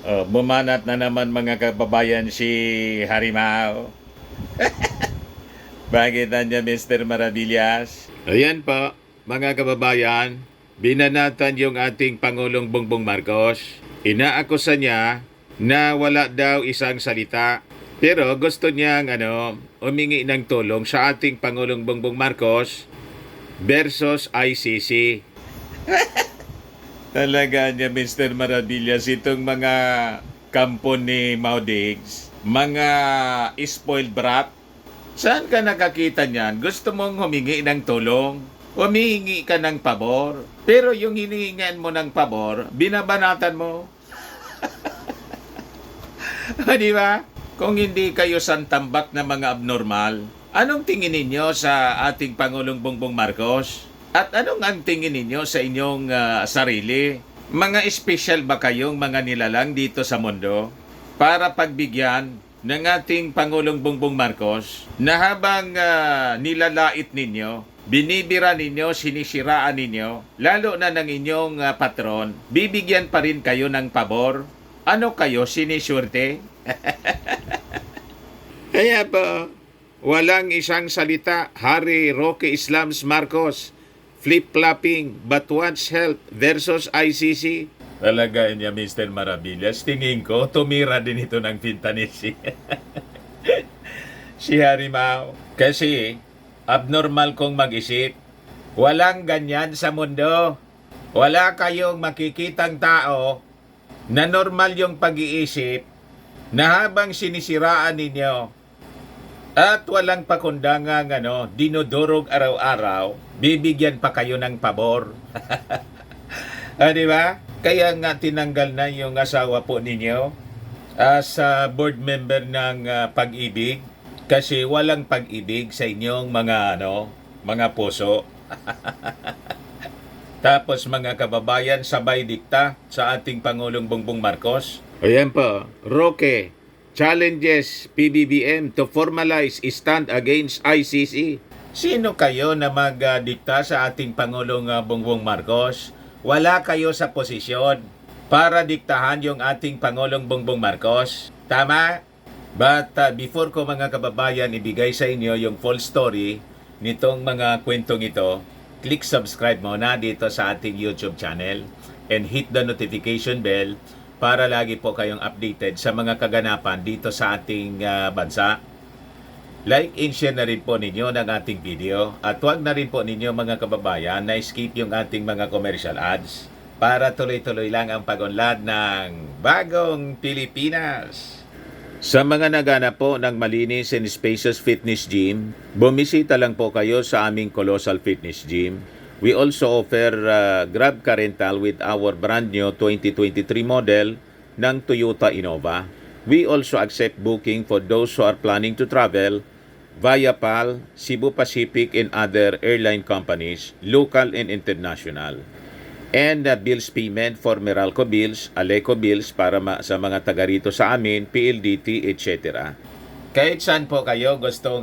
Oh, bumanat na naman mga kababayan si Harimao. Bakit nandiyan Mr. Maravillas? Ayan po, mga kababayan, binanatan yung ating Pangulong Bongbong Marcos. Inaakusa niya na wala daw isang salita. Pero gusto niyang humingi ng tulong sa ating Pangulong Bongbong Marcos versus ICC. Talaga niya, Mr. Maravillas, itong mga kampo ni Maudigs, mga spoiled brat. Saan ka nakakita niyan? Gusto mong humingi ng tulong? Humihingi ka ng pabor. Pero yung hinihingan mo ng pabor, binabanatan mo. Di ba? Kung hindi kayo santambak na mga abnormal, anong tingin ninyo sa ating Pangulong Bongbong Marcos? At anong ang tingin ninyo sa inyong sarili? Mga espesyal ba kayong mga nilalang dito sa mundo para pagbigyan ng ating Pangulong Bongbong Marcos na habang nilalait ninyo, binibira ninyo, sinisiraan ninyo, lalo na ng inyong patron, bibigyan pa rin kayo ng pabor? Ano kayo, siniswerte? Kaya po, walang isang salita, Harry Roque Islams Marcos, flip-flopping, but wants help versus ICC. Talaga niya, Mr. Maravillas. Tingin ko, tumira din ito ng Fintanisi. Si Harimao. Kasi, abnormal kong mag-isip. Walang ganyan sa mundo. Wala kayong makikitang tao na normal yung pag-iisip na habang sinisiraan ninyo at walang pakundangang dinudurog araw-araw, bibigyan pa kayo ng pabor. Di ba? Kaya nga tinanggal na yung asawa po ninyo as board member ng Pag-ibig kasi walang pag-ibig sa inyong mga puso. Tapos mga kababayan, sabay dikta sa ating Pangulong Bongbong Marcos. Ayan po, Roque challenges PBBM to formalize stand against ICC. Sino kayo na magdikta sa ating Pangulong Bongbong Marcos? Wala kayo sa posisyon para diktahan yung ating Pangulong Bongbong Marcos. Tama? But before ko mga kababayan ibigay sa inyo yung full story nitong mga kwentong ito, click subscribe muna dito sa ating YouTube channel and hit the notification bell para lagi po kayong updated sa mga kaganapan dito sa ating bansa. Like and share na rin po ninyo ng ating video at huwag na rin po ninyo mga kababayan na skip yung ating mga commercial ads para tuloy-tuloy lang ang pag-unlad ng Bagong Pilipinas. Sa mga naghanap po ng malinis and spacious fitness gym, bumisita lang po kayo sa aming Colossal Fitness Gym. We also offer Grab Car Rental with our brand new 2023 model ng Toyota Innova. We also accept booking for those who are planning to travel via PAL, Cebu Pacific and other airline companies, local and international. And bills payment for Meralco bills, Aleco bills para sa mga taga rito sa amin, PLDT, etc. Kahit saan po kayo gustong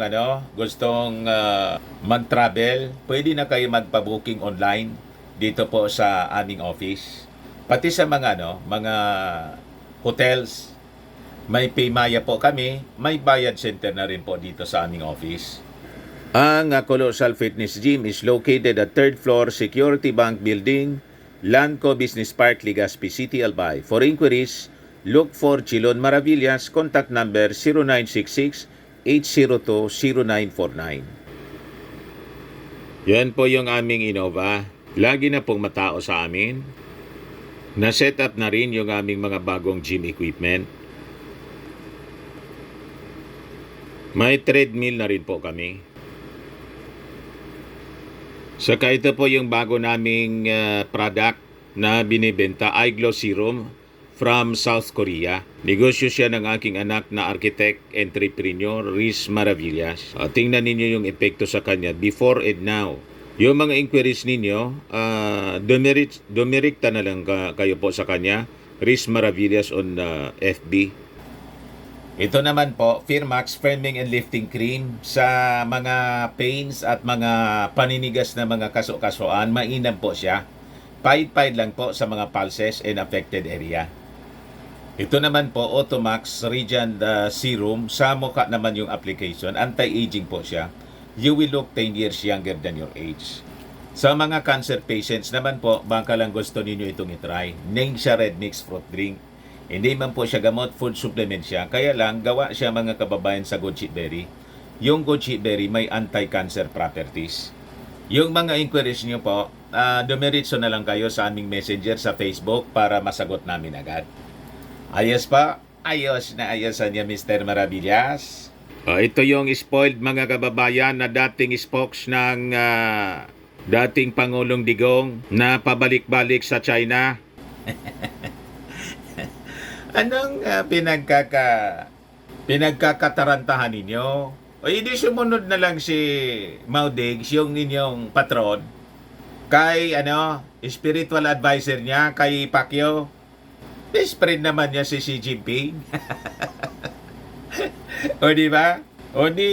mag-travel, pwede na kayo magpa-booking online dito po sa aming office. Pati sa mga hotels, may Paymaya po kami, may bayad center na rin po dito sa aming office. Ang Colossal Fitness Gym is located at 3rd floor Security Bank Building, Lanco Business Park, Legazpi City, Albay. For inquiries, look for Chilon Maravillas, contact number 0966-802-0949. Yan po yung aming Innova. Lagi na pong matao sa amin. Na-set up na rin yung aming mga bagong gym equipment. May treadmill na rin po kami. Saka ito po yung bago naming product na binibenta, iGlow Serum from South Korea. Negosyo siya ng aking anak na architect, entrepreneur, Riz Maravillas. Tingnan ninyo yung epekto sa kanya before and now. Yung mga inquiries ninyo, dumirekta na lang kayo po sa kanya, Riz Maravillas on FB. Ito naman po, Firmax Firming and Lifting Cream sa mga pains at mga paninigas na mga kaso-kasuan. Mainam po siya. Paid-paid lang po sa mga pulses and affected area. Ito naman po, Automax Radiant Serum. Sa mukha naman yung application. Anti-aging po siya. You will look 10 years younger than your age. Sa mga cancer patients naman po, baka lang gusto ninyo itong itry. Name siya Red Mix Fruit Drink. Hindi man po siya gamot, food supplement siya. Kaya lang, gawa siya mga kababayan sa goji berry. Yung goji berry may anti-cancer properties. Yung mga inquiries nyo po, dumiritso na lang kayo sa aming messenger sa Facebook para masagot namin agad. Ayos pa? Ayos na ayosan niya Mr. Maravillas. Ito yung spoiled mga kababayan na dating spokes ng dating Pangulong Digong na pabalik-balik sa China. Anong pinagkakatarantahan ninyo? O hindi sumunod na lang si Maudigs, yung ninyong patron, kay spiritual advisor niya, kay Pacquiao. Best friend naman niya si Xi Jinping. O di ba? O di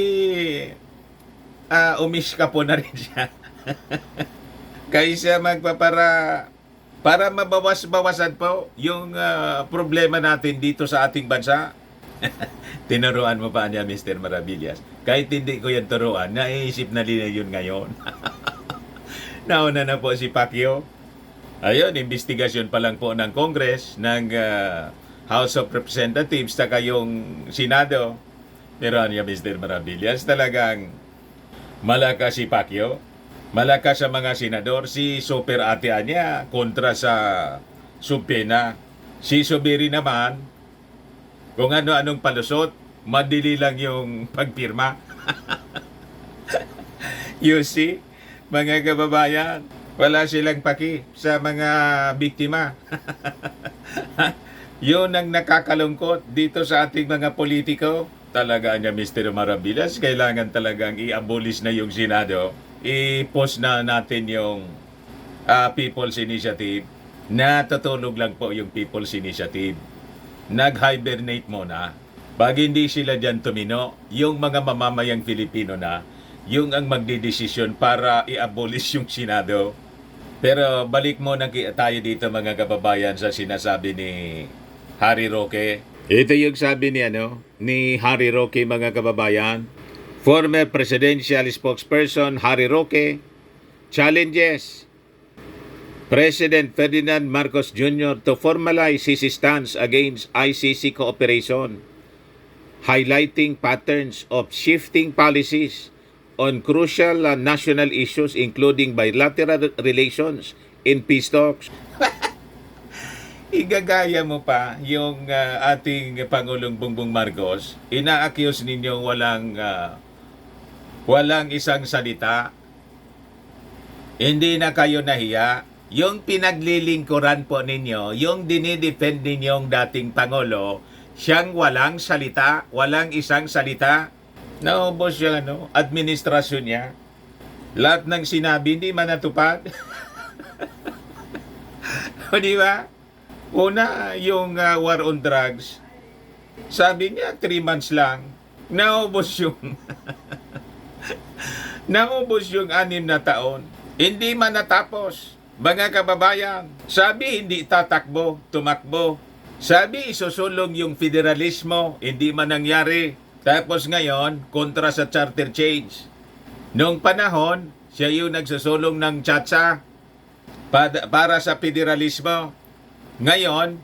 umish ka po na rin siya. Kaysa para mabawas-bawasan po yung problema natin dito sa ating bansa. Tinuruan mo pa niya Mr. Maravillas. Kahit hindi ko yan turuan, naiisip na nila yun ngayon. Nauna na po si Pacquiao. Ayun, investigasyon pa lang po ng Congress, ng House of Representatives, saka yung Senado. Pero niya Mr. Maravillas, talagang malakas si Pacquiao. Malakas sa mga senador. Si Super Ate niya kontra sa Subpena. Si Subiri naman, kung ano-anong palusot, madili lang yung pagpirma. You see, mga kababayan, wala silang paki sa mga biktima. Yun ang nakakalungkot dito sa ating mga politiko. Talaga niya Mr. Maravillas, kailangan talagang i-abolish na yung Senado. I-post na natin yung People's Initiative. Natutulog lang po yung People's Initiative. Nag-hibernate muna. Pag hindi sila dyan tumino, yung mga mamamayang Filipino na, yung ang magdidesisyon para i-abolish yung Senado. Pero balik muna tayo dito mga kababayan sa sinasabi ni Harry Roque. Ito yung sabi ni Harry Roque mga kababayan. Former presidential spokesperson Harry Roque challenges President Ferdinand Marcos Jr. to formalize his stance against ICC cooperation, highlighting patterns of shifting policies on crucial national issues including bilateral relations in peace talks. Igagaya mo pa yung ating Pangulong Bongbong Marcos, ina-accuse ninyong walang isang salita. Hindi na kayo nahiya. Yung pinaglilingkuran po ninyo, yung dinidefend ninyong dating Pangulo, siyang walang salita, walang isang salita. Naubos yung administrasyon niya. Lahat ng sinabi hindi man natupad. O di ba? Una, yung war on drugs, sabi niya 3 months lang. Naubos yung naubos yung 6 na taon. Hindi man natapos. Mga kababayan, sabi hindi tatakbo, tumakbo. Sabi isusulong yung federalismo, hindi man nangyari. Tapos ngayon, kontra sa charter change. Noong panahon, siya yung nagsusulong ng tsa-tsa para sa federalismo. Ngayon,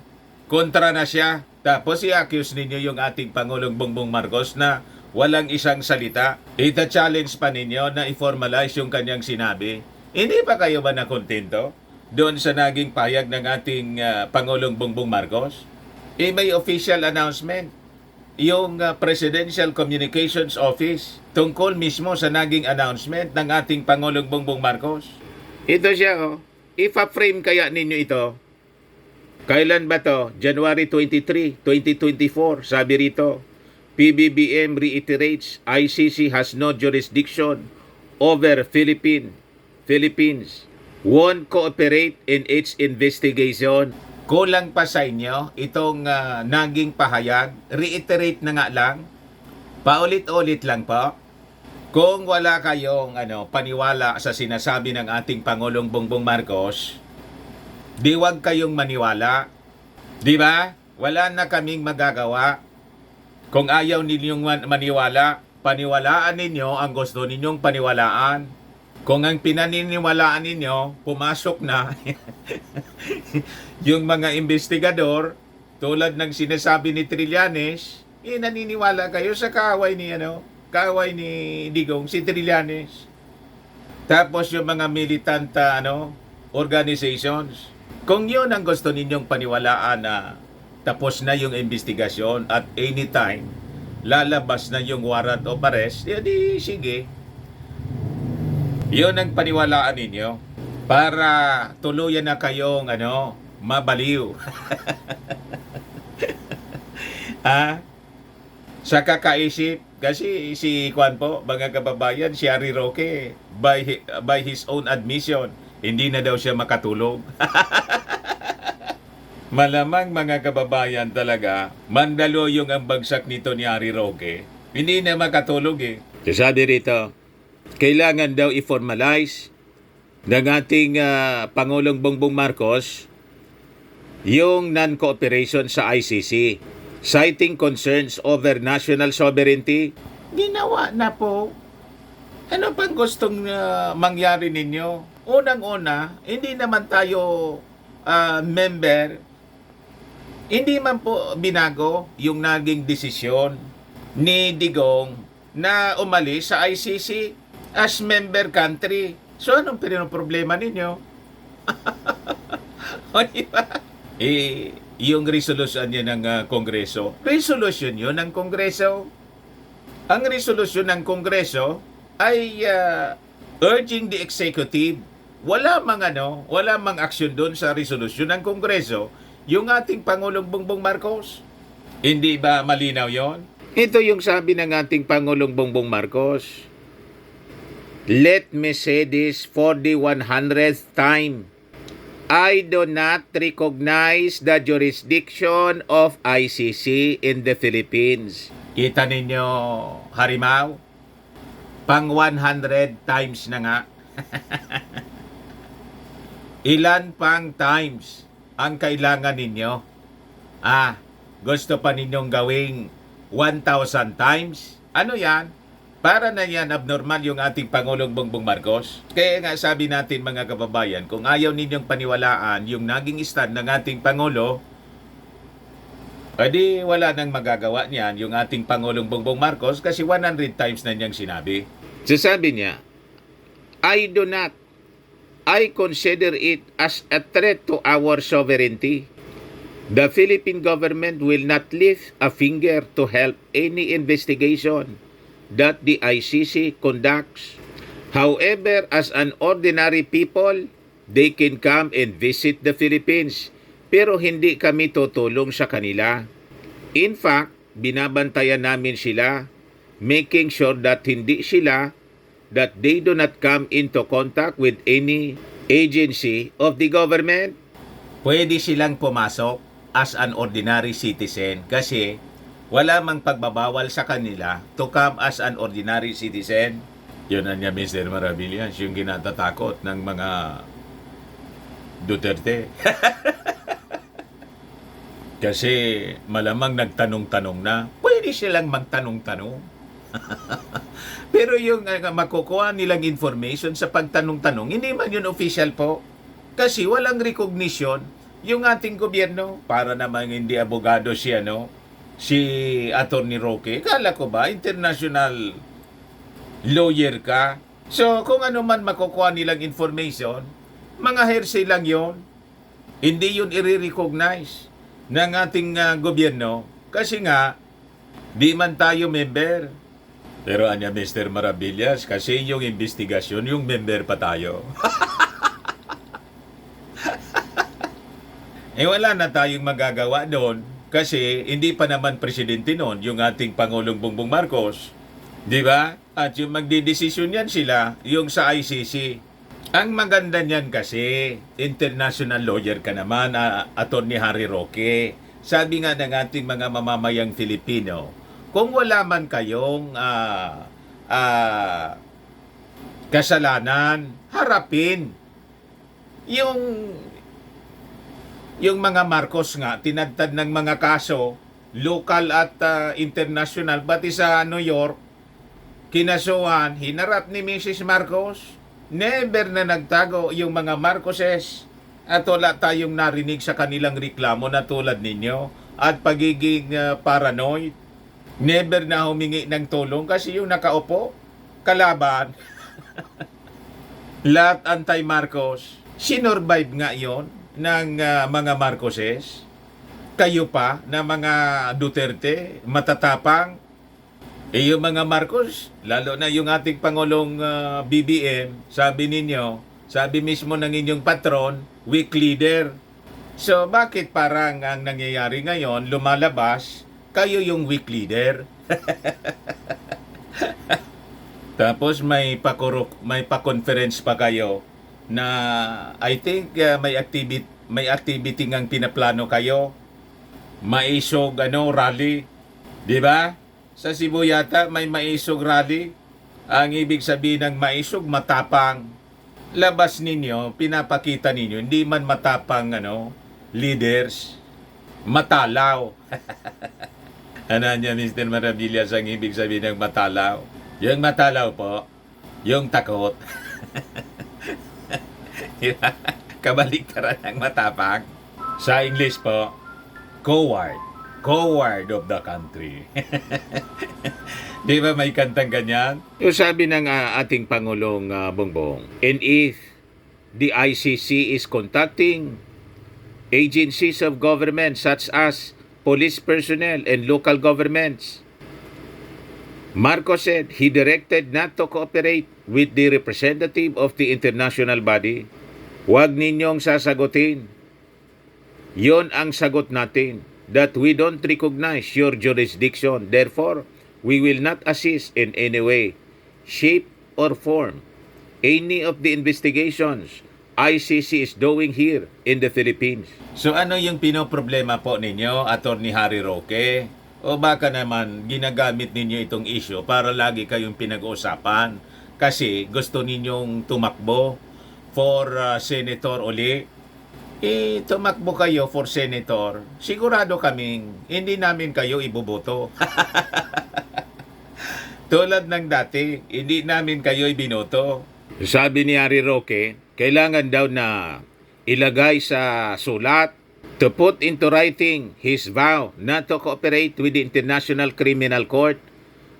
kontra na siya. Tapos i-accuse ninyo yung ating Pangulong Bongbong Marcos na walang isang salita. Ita-challenge pa ninyo na i-formalize yung kanyang sinabi. Hindi pa kayo ba nakontento doon sa naging payag ng ating Pangulong Bongbong Marcos? May official announcement yung Presidential Communications Office tungkol mismo sa naging announcement ng ating Pangulong Bongbong Marcos. Ito siya, Ipa-frame kaya ninyo ito. Kailan ba to? January 23, 2024. Sabi rito, PBBM reiterates ICC has no jurisdiction over Philippines won't cooperate in its investigation. Kulang pa sa inyo itong naging pahayag. Reiterate na nga lang. Paulit-ulit lang po. Kung wala kayong paniwala sa sinasabi ng ating Pangulong Bongbong Marcos, di wag kayong maniwala. Di ba? wala na kaming magagawa. Kung ayaw ninyong maniwala, paniwalaan ninyo ang gusto ninyong paniwalaan. Kung ang pinaniniwalaan ninyo, pumasok na yung mga investigador, tulad ng sinasabi ni Trillanes, naniniwala kayo sa kaaway ni Digong, si Trillanes. Tapos yung mga militant organizations. Kung yun ang gusto ninyong paniwalaan na tapos na yung investigasyon at anytime lalabas na yung warrant of arrest, di sige. Yun ang paniwalaan ninyo para tuluyan na kayong mabaliw. Sa kakaisip, kasi si Juan po, mga kababayan, si Harry Roque, by his own admission, hindi na daw siya makatulog. Malamang mga kababayan talaga, mandaloyong ang bagsak nito ni Harry Roque. Hindi na makatulog eh. Sabi rito, kailangan daw i-formalize ng ating Pangulong Bongbong Marcos yung non-cooperation sa ICC. Citing concerns over national sovereignty, ginawa na po. Ano pang gustong mangyari ninyo? Unang-una, hindi naman tayo member. Hindi man po binago yung naging desisyon ni Digong na umalis sa ICC as member country. So anong problema ninyo? O diba? Yung resolution niya ng Kongreso. Resolution yun ng Kongreso. Ang resolution ng Kongreso ay urging the executive. Wala mang aksyon doon sa resolution ng Kongreso yung ating Pangulong Bongbong Marcos. Hindi ba malinaw yon? Ito yung sabi ng ating Pangulong Bongbong Marcos. Let me say this for the 100th time. I do not recognize the jurisdiction of ICC in the Philippines. Kita ninyo, Harimaw? Pang 100 times na nga. Ilan pang times ang kailangan ninyo? Gusto pa ninyong gawing 1,000 times? Ano yan? Para na yan abnormal yung ating Pangulong Bongbong Marcos. Kaya nga sabi natin mga kababayan, kung ayaw ninyong paniwalaan yung naging stand ng ating Pangulo, edi wala nang magagawa niyan yung ating Pangulong Bongbong Marcos kasi 100 times na niyang sinabi. Sasabi niya, I consider it as a threat to our sovereignty. The Philippine government will not lift a finger to help any investigation that the ICC conducts. However, as an ordinary people, they can come and visit the Philippines, pero hindi kami tutulong sa kanila. In fact, binabantayan namin sila, making sure that that they do not come into contact with any agency of the government. Pwede silang pumasok as an ordinary citizen kasi wala mang pagbabawal sa kanila to come as an ordinary citizen. Yun na niya, Mr. Maravillas, yung kinatatakot ng mga Duterte. Kasi malamang nagtanong-tanong na, pwede silang magtanong-tanong. Pero yung makukuha nilang information sa pagtanong-tanong, hindi man yun official po. Kasi walang recognition yung ating gobyerno. Para naman hindi abogado siya, si Atty. Roque, kala ko ba international lawyer ka? So kung ano man makukuha nilang information, mga hearsay lang yon. Hindi yun i-recognize ng ating gobyerno kasi nga di man tayo member. Pero anya Mr. Maravillas, kasi yung investigasyon, yung member pa tayo. Wala na tayong magagawa doon. Kasi hindi pa naman presidente noon yung ating Pangulong Bongbong Marcos. Di ba? At yung magdidesisyon yan sila, yung sa ICC. Ang maganda niyan kasi, international lawyer ka naman, Atty. Harry Roque. Sabi nga ng ating mga mamamayang Filipino, kung wala man kayong kasalanan, harapin yung Yung mga Marcos nga, tinadtad ng mga kaso, local at international, pati sa New York, kinasuhan, hinarap ni Mrs. Marcos. Never na nagtago yung mga Marcoses. At wala tayong narinig sa kanilang reklamo na tulad ninyo. At pagiging paranoid. Never na humingi ng tulong kasi yung nakaupo, kalaban. Lahat anti-Marcos. Sinorvive nga yon ng mga Marcoses. Kayo pa na mga Duterte, matatapang. Yung mga Marcos, lalo na yung ating Pangulong BBM, sabi ninyo, sabi mismo ng inyong patron, weak leader. So bakit parang ang nangyayari ngayon, lumalabas, kayo yung weak leader? Tapos may pa-conference pa kayo na I think may activity ngang pinaplano kayo. Maisog rally, 'di ba? Sa Cebu yata may maisog rally. Ang ibig sabihin ng maisog, matapang. Labas ninyo, pinapakita ninyo, hindi man matapang leaders, matalaw. Ano niya, Mr. Maravillas, ang ibig sabihin ng matalaw? Yung matalaw po, yung takot. Kabaliktaran ng matapang. Sa English po, coward of the country. Di ba may kantang ganyan? Yung sabi ng ating Pangulong Bongbong, and if the ICC is contacting agencies of government such as police personnel and local governments, Marcos said he directed not to cooperate with the representative of the international body. Huwag ninyong sasagutin. Yon ang sagot natin, that we don't recognize your jurisdiction. Therefore, we will not assist in any way, shape, or form any of the investigations ICC is doing here in the Philippines. So ano yung pinoproblema po ninyo, Attorney Harry Roque? O baka naman ginagamit ninyo itong issue para lagi kayong pinag-uusapan kasi gusto ninyong tumakbo for senator uli? Tumakbo kayo for senator, sigurado kaming hindi namin kayo iboboto. Tulad ng dati, hindi namin kayo ibinoto. Sabi ni Harry Roque, kailangan daw na ilagay sa sulat, to put into writing his vow not to cooperate with the International Criminal Court,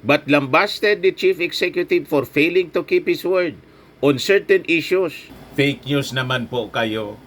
but lambasted the chief executive for failing to keep his word on certain issues. Fake news naman po kayo.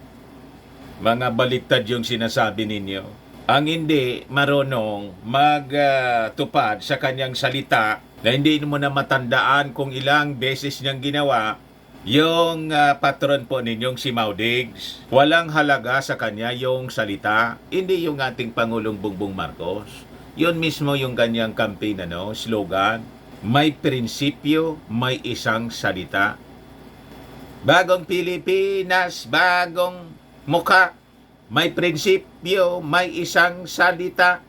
Mga baliktad yung sinasabi ninyo. Ang hindi marunong magtupad sa kanyang salita na hindi mo na matandaan kung ilang beses niyang ginawa, yung patron po ninyong si Maudigs. Walang halaga sa kanya yung salita, hindi yung ating Pangulong Bongbong Marcos. Yun mismo yung kanyang campaign slogan, may prinsipyo, may isang salita. Bagong Pilipinas, bagong mukha, may prinsipyo, may isang salita.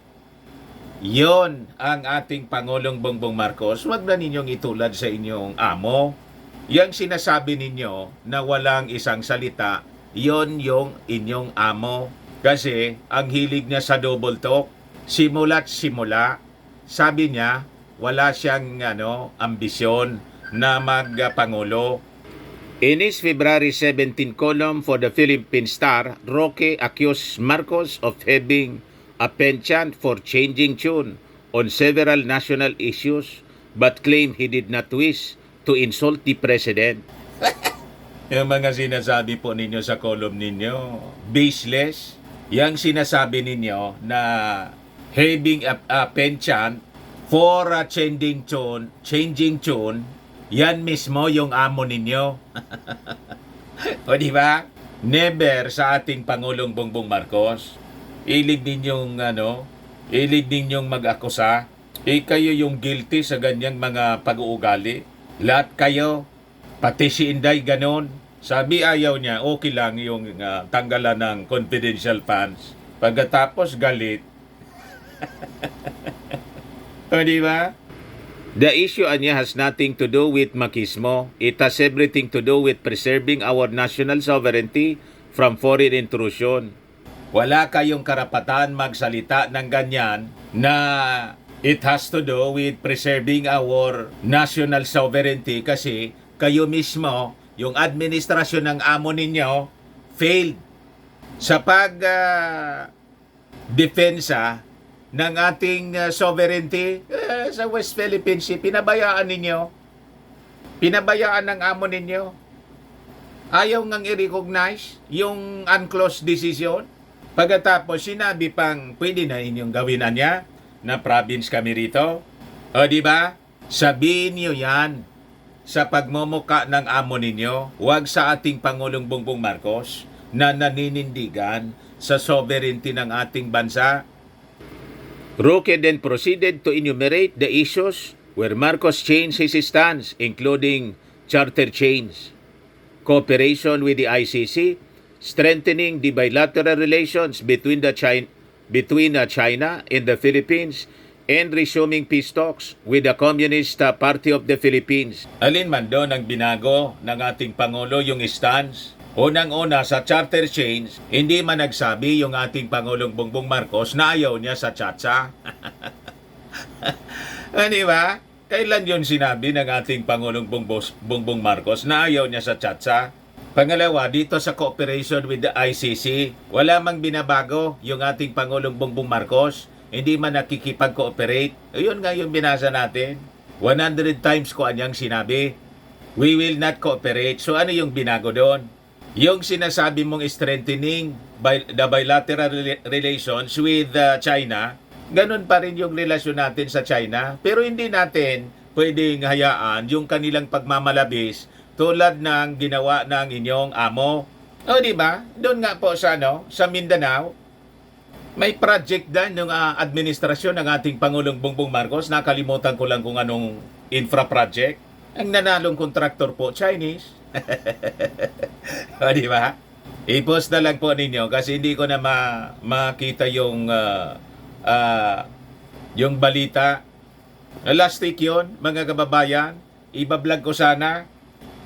Yon ang ating Pangulong Bongbong Marcos. Huwag na ninyong itulad sa inyong amo. Yang sinasabi ninyo na walang isang salita, yon yung inyong amo. Kasi ang hilig niya sa double talk, simula't simula, sabi niya, wala siyang ambisyon na magpangulo. In his February 17 column for the Philippine Star, Roque accused Marcos of having a penchant for changing tune on several national issues but claimed he did not wish to insult the President. Yung mga sinasabi po ninyo sa column ninyo, baseless. Yang sinasabi ninyo na having a penchant for changing tune, yan mismo yung amo ninyo. O di ba? Never sa ating Pangulong Bongbong Marcos, ilig ninyong mag-akusa. Kayo yung guilty sa ganyang mga pag-uugali. Lahat kayo, pati si Inday ganon. Sabi ayaw niya, okay lang yung tanggalan ng confidential funds. Pagkatapos galit. O di ba? The issue anya has nothing to do with makismo. It has everything to do with preserving our national sovereignty from foreign intrusion. Wala kayong karapatan magsalita ng ganyan na it has to do with preserving our national sovereignty kasi kayo mismo, yung administrasyon ng amo ninyo, failed sa depensa ng ating sovereignty sa West Philippine Sea. Pinabayaan ninyo. Pinabayaan ng amo ninyo. Ayaw ngang i-recognize yung unclosed decision. Pagkatapos sinabi pang pwede na inyong gawin niya na province kami rito. O di ba? Sabihin niyo yan sa pagmumuka ng amo ninyo. Huwag sa ating Pangulong Bongbong Marcos na naninindigan sa sovereignty ng ating bansa. Roque then proceeded to enumerate the issues where Marcos changed his stance, including charter change, cooperation with the ICC, strengthening the bilateral relations between China and the Philippines, and resuming peace talks with the Communist Party of the Philippines. Alin man doon ang binago ng ating Pangulo yung stance? Unang-una sa charter change, hindi man nagsabi yung ating Pangulong Bongbong Marcos na ayaw niya sa Chacha. Di ba? Kailan yun sinabi ng ating Pangulong Bongbong Marcos na ayaw niya sa Chacha? Pangalawa, dito sa cooperation with the ICC, wala mang binabago yung ating Pangulong Bongbong Marcos. Hindi man nakikipag-cooperate. Ayun nga yung binasa natin. 100 times ko anyang sinabi. We will not cooperate. So ano yung binago doon? Yung sinasabi mong strengthening the bilateral relations with China, ganun pa rin yung relasyon natin sa China. Pero hindi natin pwedeng hayaan yung kanilang pagmamalabis tulad ng ginawa ng inyong amo. O di ba? Doon nga po sa Mindanao, may project din yung administrasyon ng ating Pangulong Bongbong Marcos. Nakalimutan ko lang kung anong infra project. Ang nanalong kontraktor po, Chinese. O di ba? I-post na lang po ninyo kasi hindi ko na makita yung balita. Last week yun, mga kababayan. Ibablog ko sana.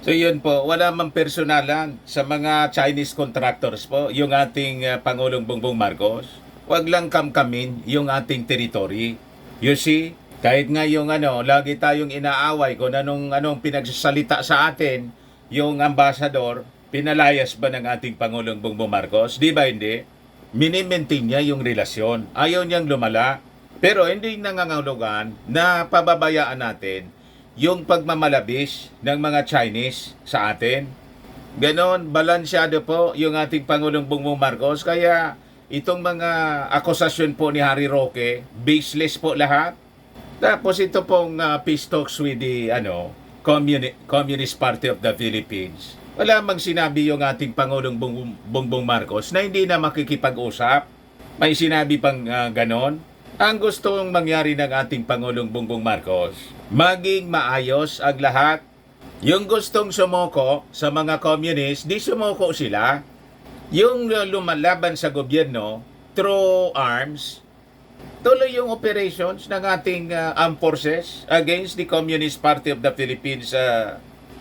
So yun po, wala mang personalan sa mga Chinese contractors po, yung ating Pangulong Bongbong Marcos. Wag lang kamkamin yung ating territory. You see, kahit nga yung lagi tayong inaaway kung anong pinagsasalita sa atin, yung ambassador, pinalayas ba ng ating Pangulong Bongbong Marcos? Di ba hindi? Minimaintain niya yung relasyon. Ayaw niyang lumala. Pero hindi nangangahulugan na pababayaan natin yung pagmamalabis ng mga Chinese sa atin. Ganon, balansyado po yung ating Pangulong Bongbong Marcos. Kaya itong mga akusasyon po ni Harry Roque, baseless po lahat. Tapos ito pong peace talks with the Communist Party of the Philippines. Wala mang sinabi yung ating Pangulong Bongbong Marcos na hindi na makikipag-usap. May sinabi pang ganon. Ang gustong mangyari ng ating Pangulong Bongbong Marcos, maging maayos ang lahat. Yung gustong sumuko sa mga communist, di sumuko sila. Yung lumalaban sa gobyerno through arms, tuloy yung operations ng ating armed forces against the Communist Party of the Philippines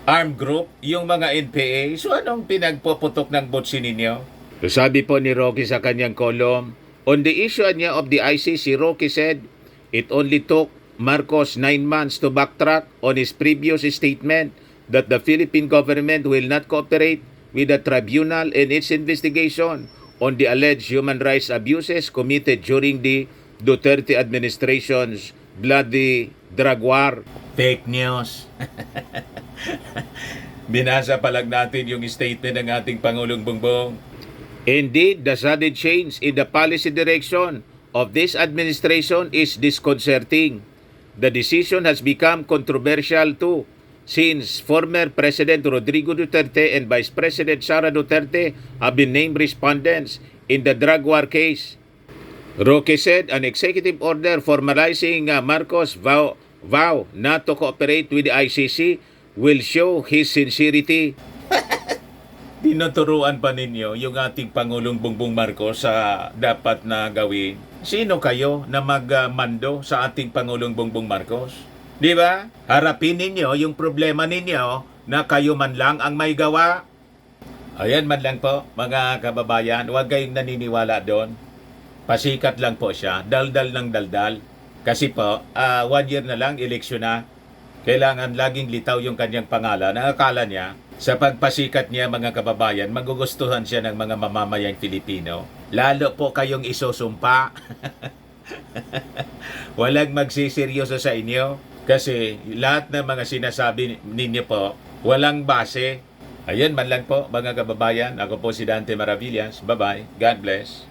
armed group, yung mga NPA. So anong pinagpuputok ng butsi ninyo? Sabi po ni Roque sa kanyang column, on the issue niya of the ICC, Roque said, it only took Marcos 9 months to backtrack on his previous statement that the Philippine government will not cooperate with the tribunal in its investigation on the alleged human rights abuses committed during the Duterte administration's bloody drug war. Fake news. Binasa pa lang natin yung statement ng ating Pangulong Bongbong. Indeed, the sudden change in the policy direction of this administration is disconcerting. The decision has become controversial too, since former President Rodrigo Duterte and Vice President Sara Duterte have been named respondents in the drug war case. Roque said an executive order formalizing Marcos' vow not to cooperate with the ICC will show his sincerity. Tinuturuan pa ninyo yung ating Pangulong Bongbong Marcos sa dapat na gawin. Sino kayo na magmando sa ating Pangulong Bongbong Marcos? Di ba? Harapin ninyo yung problema ninyo na kayo man lang ang may gawa. Ayan man lang po, mga kababayan, huwag kayong naniniwala doon. Pasikat lang po siya, daldal ng daldal. Kasi po, 1 year na lang, eleksyon na. Kailangan laging litaw yung kanyang pangalan. Ang akala niya, sa pagpasikat niya mga kababayan, magugustuhan siya ng mga mamamayang Pilipino. Lalo po kayong isusumpa. Walang magsiseryoso sa inyo. Kasi lahat ng mga sinasabi ninyo po, walang base. Ayan man lang po mga kababayan. Ako po si Dante Maravillas. Bye-bye. God bless.